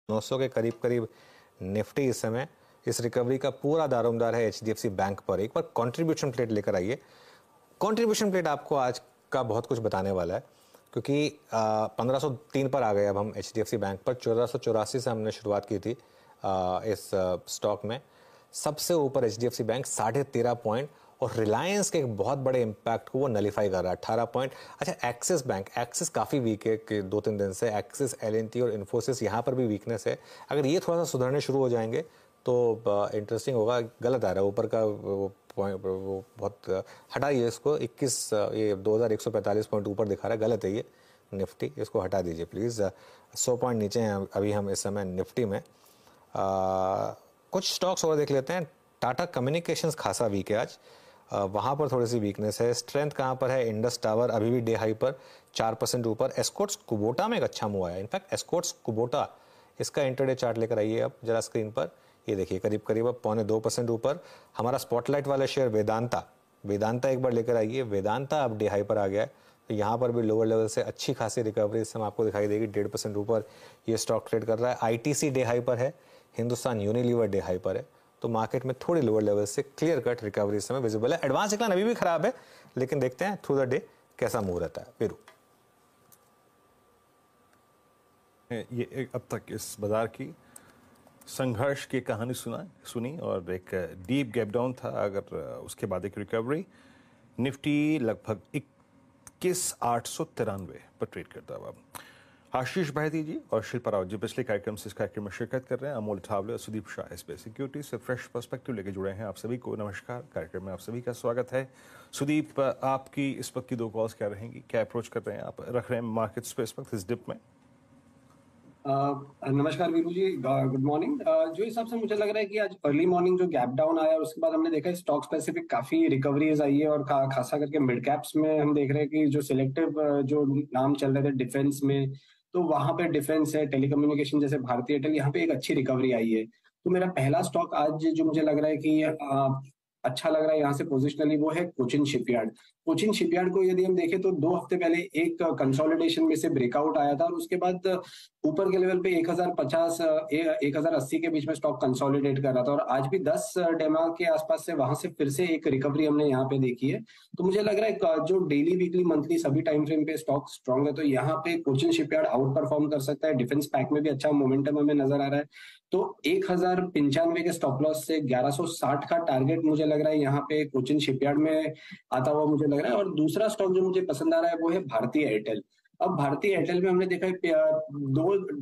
900 के करीब करीब निफ्टी इस समय। इस रिकवरी का पूरा दारोमदार है एचडीएफसी बैंक पर। एक बार कंट्रीब्यूशन प्लेट लेकर आइए। कंट्रीब्यूशन प्लेट आपको आज का बहुत कुछ बताने वाला है, क्योंकि 1503 पर आ गए अब हम एचडीएफसी बैंक पर। 1484 से हमने शुरुआत की थी इस स्टॉक में। सबसे ऊपर एचडीएफसी बैंक 13.5 पॉइंट, और रिलायंस के एक बहुत बड़े इंपैक्ट को वो नलीफाई कर रहा है 18 पॉइंट। अच्छा, एक्सिस बैंक, एक्सिस काफ़ी वीक है कि 2-3 दिन से। एक्सिस, एलएनटी और इन्फोसिस यहाँ पर भी वीकनेस है। अगर ये थोड़ा सा सुधरने शुरू हो जाएंगे तो इंटरेस्टिंग होगा। गलत आ रहा है ऊपर का वो पॉइंट, वो बहुत हटाइए इसको। 21 ये 2145 पॉइंट ऊपर दिखा रहा है, गलत है ये निफ्टी, इसको हटा दीजिए प्लीज़। 100 पॉइंट नीचे हैं अभी हम इस समय निफ्टी में। कुछ स्टॉक्स और देख लेते हैं। टाटा कम्युनिकेशंस खासा वीक है आज, वहाँ पर थोड़ी सी वीकनेस है। स्ट्रेंथ कहाँ पर है? इंडस टावर अभी भी डे हाई पर 4% ऊपर। एस्कॉर्ट्स कुबोटा में एक अच्छा मूव आया। इनफैक्ट एस्कॉर्ट्स कुबोटा, इसका इंटरडे चार्ट लेकर आइए अब जरा स्क्रीन पर। ये देखिए करीब करीब अब 0.25% ऊपर। हमारा स्पॉटलाइट वाला शेयर वेदांता एक बार लेकर आइए। वेदांता अब डे हाई पर आ गया है, तो यहाँ पर भी लोअर लेवल से अच्छी खासी रिकवरी इस समय आपको दिखाई देगी। 1.5% ऊपर ये स्टॉक ट्रेड कर रहा है। आईटीसी डे हाई पर है, हिंदुस्तान यूनिलीवर डे हाई पर है। तो मार्केट में थोड़ी लोअर लेवल से क्लियर कट रिकवरी इस समय विजिबल है। एडवांस डिक्लाइन अभी भी खराब है, लेकिन देखते हैं थ्रू द डे कैसा मूव रहता है। वीरू, ये अब तक इस बाजार की संघर्ष की कहानी सुनी और एक डीप गैप डाउन था। अगर उसके बाद एक रिकवरी, निफ्टी लगभग 21,893 पर ट्रेड करता है। अब आशीष भायती जी और शिल्पा राव जी पिछले कार्यक्रम से इस कार्यक्रम में शिरकत कर रहे हैं। अमोल ठावले और सुदीप शाह एसबीआई सिक्योरिटी से फ्रेश पर्सपेक्टिव लेके जुड़े हैं। आप सभी को नमस्कार, कार्यक्रम में आप सभी का स्वागत है। सुदीप, आपकी इस वक्त की 2 कॉल्स क्या रहेंगी? क्या अप्रोच कर रहे हैं आप, रख रहे हैं मार्केट्स पे इस वक्त इस डिप में? नमस्कार वीरू जी, गुड मॉर्निंग। जो हिसाब से मुझे लग रहा है कि आज अर्ली मॉर्निंग जो गैप डाउन आया, उसके बाद हमने देखा स्टॉक स्पेसिफिक काफी रिकवरीज आई है, और खासा करके मिड कैप्स में हम देख रहे हैं कि जो सिलेक्टिव जो नाम चल रहे थे डिफेंस में, तो वहां पे डिफेंस है, टेलीकम्युनिकेशन जैसे भारतीय एयरटेल, यहाँ पे एक अच्छी रिकवरी आई है। तो मेरा पहला स्टॉक आज जो मुझे लग रहा है कि अच्छा लग रहा है यहाँ से पोजिशनली, वो है कोचिन शिपयार्ड। कोचिन शिपयार्ड को यदि हम देखें तो 2 हफ्ते पहले एक कंसोलिडेशन में से ब्रेकआउट आया था, और उसके बाद ऊपर के लेवल पे 1050 1080 के बीच में स्टॉक कंसोलिडेट कर रहा था, और आज भी 10 डेमा के आसपास से वहां से फिर से एक रिकवरी हमने यहाँ पे देखी है। तो मुझे लग रहा है जो डेली, वीकली, मंथली सभी टाइम फ्रेम पे स्टॉक स्ट्रॉन्ग है, तो यहाँ पे कोचिन शिपयार्ड आउट परफॉर्म कर सकता है। डिफेंस पैक में भी अच्छा मोमेंटम हमें नजर आ रहा है। तो 1095 के स्टॉप लॉस से 1160 का टारगेट मुझे लग रहा है यहाँ पे कोचिन शिपयार्ड में आता हुआ मुझे लग रहा है। और दूसरा स्टॉक जो मुझे पसंद आ रहा है वो है भारतीय एयरटेल। अब भारतीय एयरटेल में हमने देखा है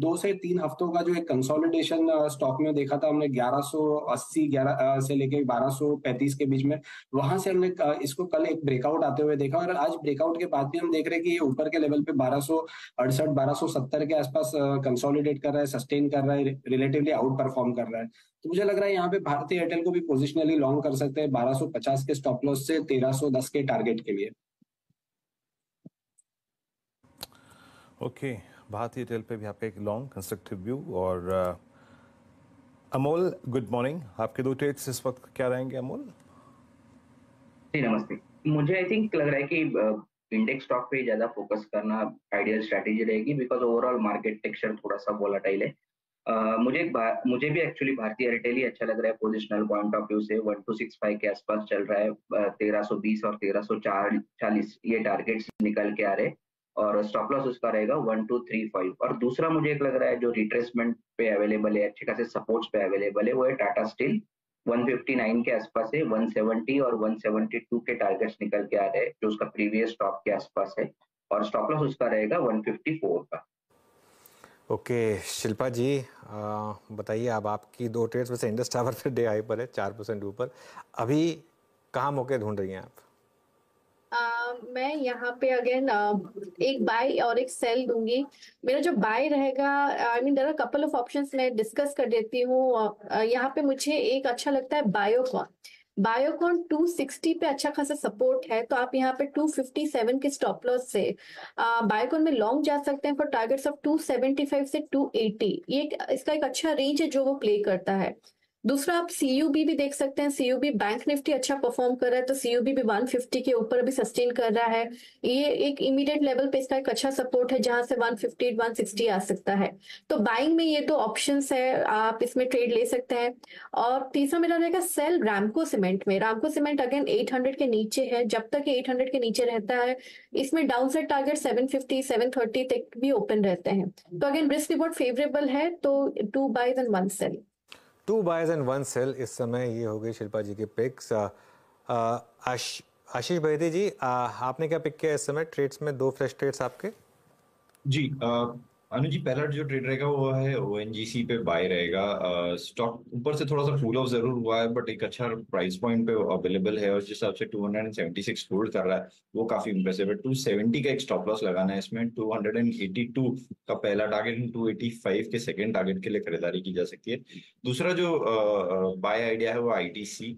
2 से 3 हफ्तों का जो एक कंसोलिडेशन स्टॉक में देखा था हमने, 1180 से लेके 1235 के बीच में, वहां से हमने इसको कल एक ब्रेकआउट आते हुए देखा, और आज ब्रेकआउट के बाद भी हम देख रहे हैं कि ये ऊपर के लेवल पे 1268 1270 के आसपास कंसोलिडेट कर रहा है, सस्टेन कर रहा है, रिलेटिवली आउट परफॉर्म कर रहा है। तो मुझे लग रहा है यहाँ पे भारतीय एयरटेल को भी पोजिशनली लॉन्ग कर सकते हैं 1250 के स्टॉप लॉस से 1310 के टारगेट के लिए। ओके, भारतीय एयरटेल पे भी आपका एक लॉन्ग कंस्ट्रक्टिव व्यू। और अमोल, गुड मॉर्निंग, आपके 2 ट्रेड्स इस वक्त क्या रहेंगे अमोल? जी नमस्ते। मुझे आई थिंक लग रहा है कि इंडेक्स स्टॉक पे ज्यादा फोकस करना आइडियल स्ट्रैटेजी रहेगी, बिकॉज ओवरऑल मार्केट टेक्सचर थोड़ा सा वोलेटाइल है। मुझे भी एक्चुअली भारतीय एयरटेल ही अच्छा लग रहा है पोजिशनल पॉइंट ऑफ व्यू से। 1265 के आसपास चल रहा है, 1320 और 1340 ये टारगेट्स निकल के आ रहे हैं, और स्टॉप लॉस उसका रहेगा 1235। और दूसरा मुझे एक लग रहा है जो रिट्रेसमेंट पे अवेलेबल है, अच्छे खासे सपोर्ट्स पे अवेलेबल है, वो है टाटा स्टील। 159 के आसपास है, 170 और 172 के टारगेट्स निकल के आ रहे हैं, जो उसका प्रीवियस स्टॉप के आसपास है, और स्टॉप लॉस उसका रहेगा 154 का। ओके शिल्पा जी, बताइए अब आपकी 2 ट्रेड्स में से इंडस टावर फिर डे हाई पर है 4% ऊपर। अभी कहाँ मौके ढूंढ रही हैं आप? मैं यहाँ पे अगेन एक बाय और एक सेल दूंगी। मेरा जो बाय रहेगा, I mean there are couple of options, मैं डिस्कस कर देती हूँ। यहाँ पे मुझे एक अच्छा लगता है बायोकॉन। बायोकॉन 260 पे अच्छा खासा सपोर्ट है, तो आप यहाँ पे 257 के स्टॉप लॉस से बायोकॉन में लॉन्ग जा सकते हैं फॉर टारगेट्स ऑफ 275 से 280। ये इसका एक अच्छा रेंज है जो वो प्ले करता है। दूसरा आप सीयूबी भी देख सकते हैं, सीयूबी बैंक निफ्टी अच्छा परफॉर्म कर रहा है तो सीयूबी भी 150 के ऊपर अभी सस्टेन कर रहा है। ये एक इमीडिएट लेवल पे इसका एक अच्छा सपोर्ट है जहां से 150 160 आ सकता है। तो बाइंग में ये दो ऑप्शंस है, आप इसमें ट्रेड ले सकते हैं। और तीसरा मेरा रहेगा सेल रैमको सीमेंट में। रैमको सीमेंट अगेन 800 के नीचे है, जब तक 800 के नीचे रहता है इसमें डाउनसाइड टारगेट 750 730 तक भी ओपन रहते हैं। तो अगेन रिस्क रिवॉर्ड फेवरेबल है, तो 2 buys and 1 sell. 2 buys and 1 sell. इस समय ये हो गई शिल्पा जी के पिक्स। आशीष भाई जी, आपने क्या पिक किया इस समय ट्रेड्स में? 2 फ्रेश ट्रेड्स आपके। जी अनुज जी, पहला जो ट्रेड रहेगा वो है ओएनजीसी पे बाय रहेगा। स्टॉक ऊपर से थोड़ा सा कूल ऑफ जरूर हुआ है, बट एक अच्छा प्राइस पॉइंट पे अवेलेबल है और जिस हिसाब से 276 होल्ड कर रहा है वो काफी इंप्रेसिव है। 270 का एक स्टॉप लॉस लगाना है इसमें। 282 का पहला टारगेट, 285 के सेकेंड टारगेट के लिए खरीदारी की जा सकती है। दूसरा जो बाय आइडिया है वो आईटीसी,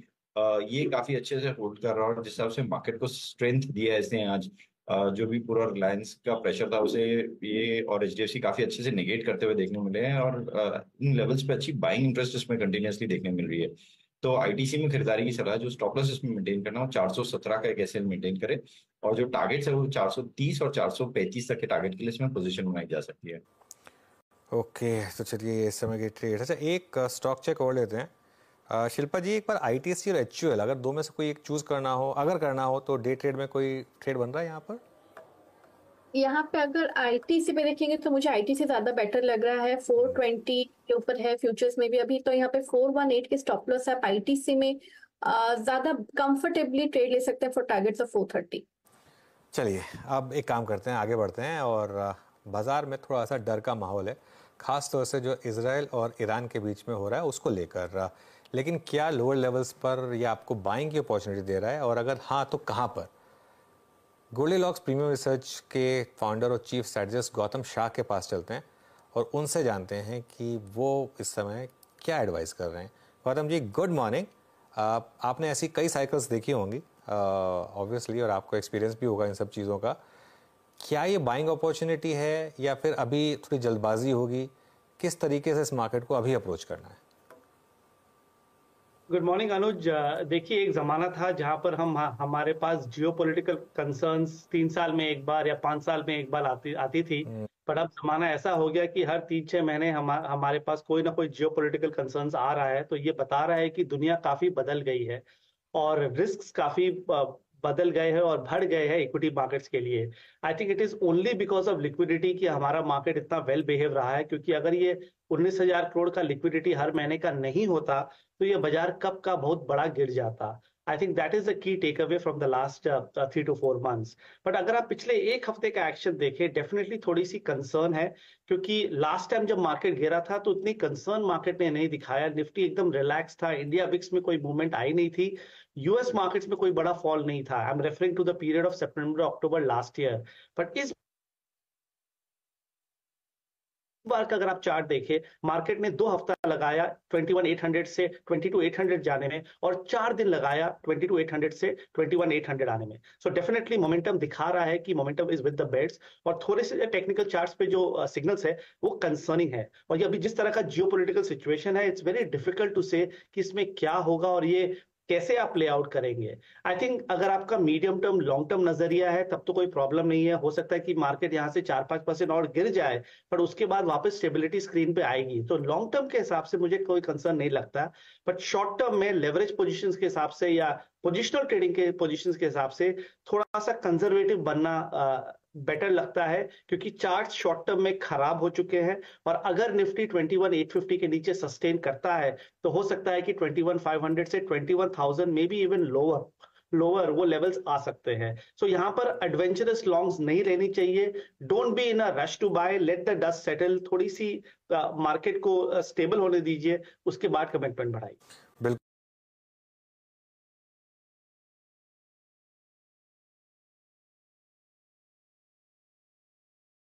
ये काफी अच्छे से होल्ड कर रहा है और जिस हिसाब से मार्केट को स्ट्रेंथ दिया है इसने आज, जो भी पूरा रिलायंस का प्रेशर था उसे ये और एचडीएफसी काफी अच्छे से नेगेट करते हुए देखने मिले हैं और इन लेवल्स पे अच्छी बाइंग इंटरेस्ट इसमें कंटिन्यूअसली देखने मिल रही है। तो आईटीसी में खरीदारी की सलाह, जो स्टॉप लॉस इसमें मेंटेन करना हो 417 का एक एसएल मेंटेन करे और जो टारगेट्स है वो 430 और 435 तक के टारगेट के लिए इसमें पोजीशन बनाई जा सकती है। ओके, तो चलिए इस समय की ट्रेड। अच्छा, एक स्टॉक चेक और लेते हैं। शिल्पा जी, एक बार आईटीसी और एचयूएल, अगर दो में से कोई एक चूज करना हो, अगर करना हो तो डे ट्रेड में कोई ट्रेड बन रहा है यहाँ पर? यहाँ पे अगर आईटीसी पे देखेंगे तो मुझे आईटीसी ज्यादा बेटर लग रहा है। 420 के ऊपर है फ्यूचर्स में भी अभी, तो यहाँ पे 418 के स्टॉप लॉस है आईटीसी में। ज्यादा कंफर्टेबली ट्रेड ले सकते हैं फॉर टारगेट्स ऑफ 430। चलिए अब एक काम करते हैं, आगे बढ़ते हैं। और बाजार में थोड़ा सा डर का माहौल है, खास तौर से जो इजराइल और ईरान के बीच में हो रहा है उसको लेकर। लेकिन क्या लोअर लेवल्स पर ये आपको बाइंग की अपॉर्चुनिटी दे रहा है, और अगर हाँ तो कहाँ पर? गोल्डीलॉक्स प्रीमियम रिसर्च के फाउंडर और चीफ स्ट्रेटजिस्ट गौतम शाह के पास चलते हैं और उनसे जानते हैं कि वो इस समय क्या एडवाइस कर रहे हैं। Gautam ji, good morning. आपने ऐसी कई साइकिल्स देखी होंगी ऑब्वियसली, और आपको एक्सपीरियंस भी होगा इन सब चीज़ों का। क्या ये बाइंग अपॉर्चुनिटी है या फिर अभी थोड़ी जल्दबाजी होगी? किस तरीके से इस मार्केट को अभी अप्रोच करना है? गुड मॉर्निंग अनुज। देखिए, एक जमाना था जहां पर हमारे पास जियोपॉलिटिकल कंसर्न्स 3 साल में एक बार या 5 साल में एक बार आती थी, पर अब जमाना ऐसा हो गया कि हर 3-6 महीने हमारे पास कोई ना कोई जियोपॉलिटिकल कंसर्न्स आ रहा है। तो ये बता रहा है कि दुनिया काफी बदल गई है और रिस्क काफी बदल गए हैं और बढ़ गए हैं इक्विटी मार्केट्स के लिए। I think it is only because of liquidity कि हमारा मार्केट इतना वेल बिहेव रहा है, क्योंकि अगर ये 19,000 करोड़ का लिक्विडिटी हर महीने का नहीं होता तो ये बाजार कब का बहुत बड़ा गिर जाता। I think that is the key take away from the last 3 to 4 months। But अगर आप पिछले एक हफ्ते का एक्शन देखें, डेफिनेटली थोड़ी सी कंसर्न है, क्योंकि लास्ट टाइम जब मार्केट गिरा था तो इतनी कंसर्न मार्केट ने नहीं दिखाया। निफ्टी एकदम रिलैक्स था, इंडिया विक्स में कोई मूवमेंट आई नहीं थी, यूएस मार्केट्स में कोई बड़ा फॉल नहीं था। I am referring to the period of September October last year. But इस बार का अगर आप चार्ट देखें, मार्केट ने 2 हफ्ता लगाया 21,800 से 22,800 जाने में और 4 दिन लगाया 22,800 से 21,800 आने में। सो डेफिनेटली मोमेंटम दिखा रहा है कि momentum is with the bets. और थोड़े से टेक्निकल चार्ट्स पे जो सिग्नल्स है वो कंसर्निंग है। और ये अभी जिस तरह का जियोपॉलिटिकल सिचुएशन है, इट्स वेरी डिफिकल्ट टू से कि इसमें क्या होगा और ये कैसे आप प्ले आउट करेंगे। आई थिंक अगर आपका मीडियम टर्म लॉन्ग टर्म नजरिया है तब तो कोई प्रॉब्लम नहीं है। हो सकता है कि मार्केट यहाँ से 4-5% और गिर जाए, पर उसके बाद वापस स्टेबिलिटी स्क्रीन पे आएगी। तो लॉन्ग टर्म के हिसाब से मुझे कोई कंसर्न नहीं लगता। बट शॉर्ट टर्म में लेवरेज पोजीशंस के हिसाब से या पोजिशनल ट्रेडिंग के पोजीशंस के हिसाब से थोड़ा सा कंजर्वेटिव बनना बेटर लगता है, क्योंकि चार्ट शॉर्ट टर्म में खराब हो चुके हैं। और अगर निफ्टी 21,850 के नीचे सस्टेन करता है तो हो सकता है कि 21,500 से 21,000 मे बी इवन लोअर वो लेवल्स आ सकते हैं। सो यहाँ पर एडवेंचरस लॉन्ग्स नहीं लेनी चाहिए। Don't be in a rush to buy, let the dust settle. थोड़ी सी मार्केट को स्टेबल होने दीजिए, उसके बाद कमिटमेंट बढ़ाइए।